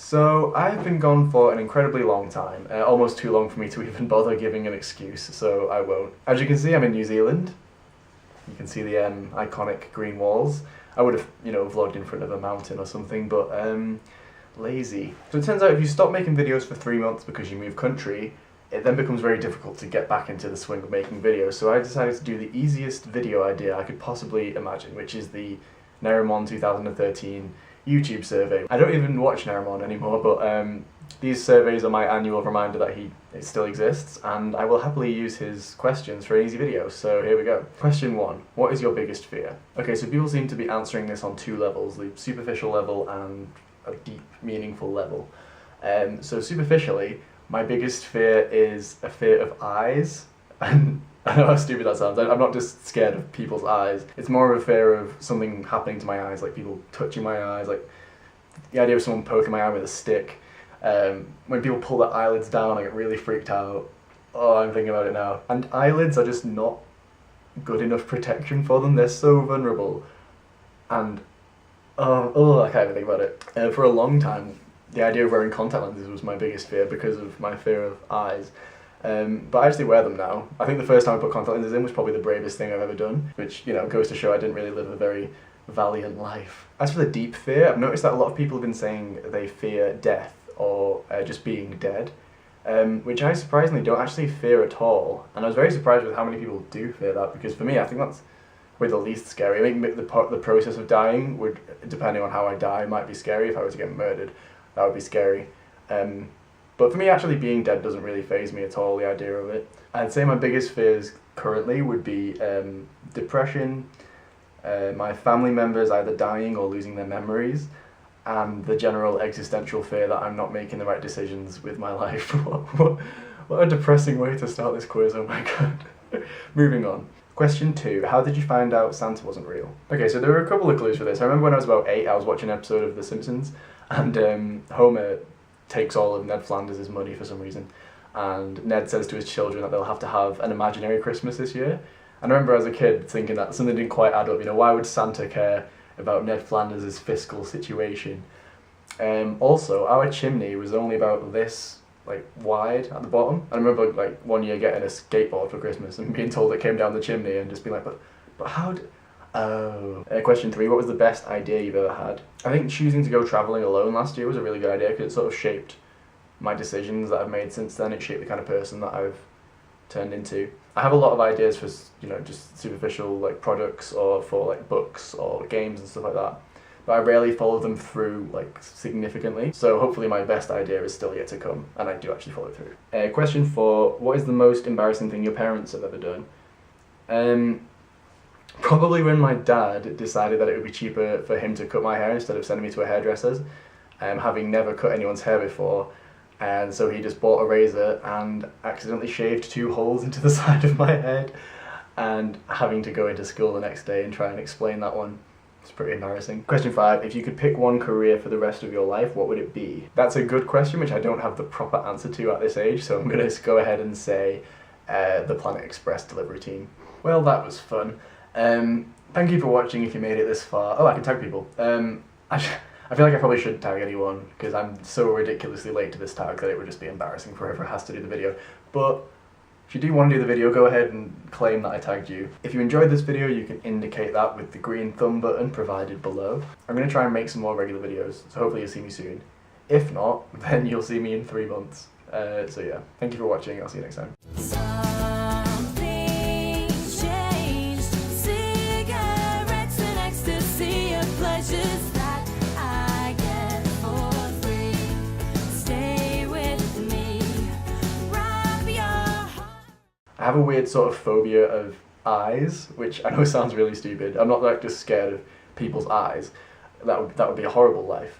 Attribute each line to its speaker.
Speaker 1: So I've been gone for an incredibly long time, almost too long for me to even bother giving an excuse, so I won't. As you can see, I'm in New Zealand. You can see the iconic green walls. I would have, vlogged in front of a mountain or something, but lazy. So it turns out if you stop making videos for 3 months because you move country, it then becomes very difficult to get back into the swing of making videos. So I decided to do the easiest video idea I could possibly imagine, which is the Nerimon 2013 YouTube survey. I don't even watch Nerimon anymore, but these surveys are my annual reminder that it still exists, and I will happily use his questions for an easy video, so here we go. Question 1. What is your biggest fear? Okay, so people seem to be answering this on 2 levels, the superficial level and a deep, meaningful level. So superficially, my biggest fear is a fear of eyes, and I know how stupid that sounds. I'm not just scared of people's eyes. It's more of a fear of something happening to my eyes, like people touching my eyes, like the idea of someone poking my eye with a stick. When people pull their eyelids down, I get really freaked out. Oh, I'm thinking about it now. And eyelids are just not good enough protection for them. They're so vulnerable. And, I can't even think about it. For a long time, the idea of wearing contact lenses was my biggest fear because of my fear of eyes. But I actually wear them now. I think the first time I put contact lenses in was probably the bravest thing I've ever done, which, goes to show I didn't really live a very valiant life. As for the deep fear, I've noticed that a lot of people have been saying they fear death or just being dead, which I surprisingly don't actually fear at all. And I was very surprised with how many people do fear that, because for me, I think that's the least scary. I think the process of dying would, depending on how I die, might be scary. If I were to get murdered, that would be scary. But for me, actually being dead doesn't really faze me at all, the idea of it. I'd say my biggest fears currently would be depression, my family members either dying or losing their memories, and the general existential fear that I'm not making the right decisions with my life. What a depressing way to start this quiz, oh my god. Moving on. Question 2. How did you find out Santa wasn't real? Okay, so there were a couple of clues for this. I remember when I was about 8, I was watching an episode of The Simpsons, and Homer takes all of Ned Flanders' money for some reason, and Ned says to his children that they'll have to have an imaginary Christmas this year. And I remember as a kid thinking that something didn't quite add up. Why would Santa care about Ned Flanders' fiscal situation? Also, our chimney was only about this wide at the bottom. I remember one year getting a skateboard for Christmas and being told it came down the chimney and just being like, but how did... Oh. Question 3, what was the best idea you've ever had? I think choosing to go travelling alone last year was a really good idea because it sort of shaped my decisions that I've made since then. It shaped the kind of person that I've turned into. I have a lot of ideas for, just superficial products or for books or games and stuff like that, but I rarely follow them through significantly. So hopefully my best idea is still yet to come and I do actually follow through. Question 4, what is the most embarrassing thing your parents have ever done? Probably when my dad decided that it would be cheaper for him to cut my hair instead of sending me to a hairdresser's, having never cut anyone's hair before, and so he just bought a razor and accidentally shaved 2 holes into the side of my head, and having to go into school the next day and try and explain that one. It's pretty embarrassing. Question 5, if you could pick one career for the rest of your life, what would it be? That's a good question, which I don't have the proper answer to at this age, so I'm going to go ahead and say the Planet Express delivery team. Well, that was fun. Thank you for watching if you made it this far. Oh, I can tag people. I feel like I probably shouldn't tag anyone because I'm so ridiculously late to this tag that it would just be embarrassing for whoever has to do the video. But if you do want to do the video, go ahead and claim that I tagged you. If you enjoyed this video, you can indicate that with the green thumb button provided below. I'm going to try and make some more regular videos, so hopefully you'll see me soon. If not, then you'll see me in 3 months. So yeah, thank you for watching, I'll see you next time. I have a weird sort of phobia of eyes, which I know sounds really stupid. I'm not just scared of people's eyes. That would be a horrible life.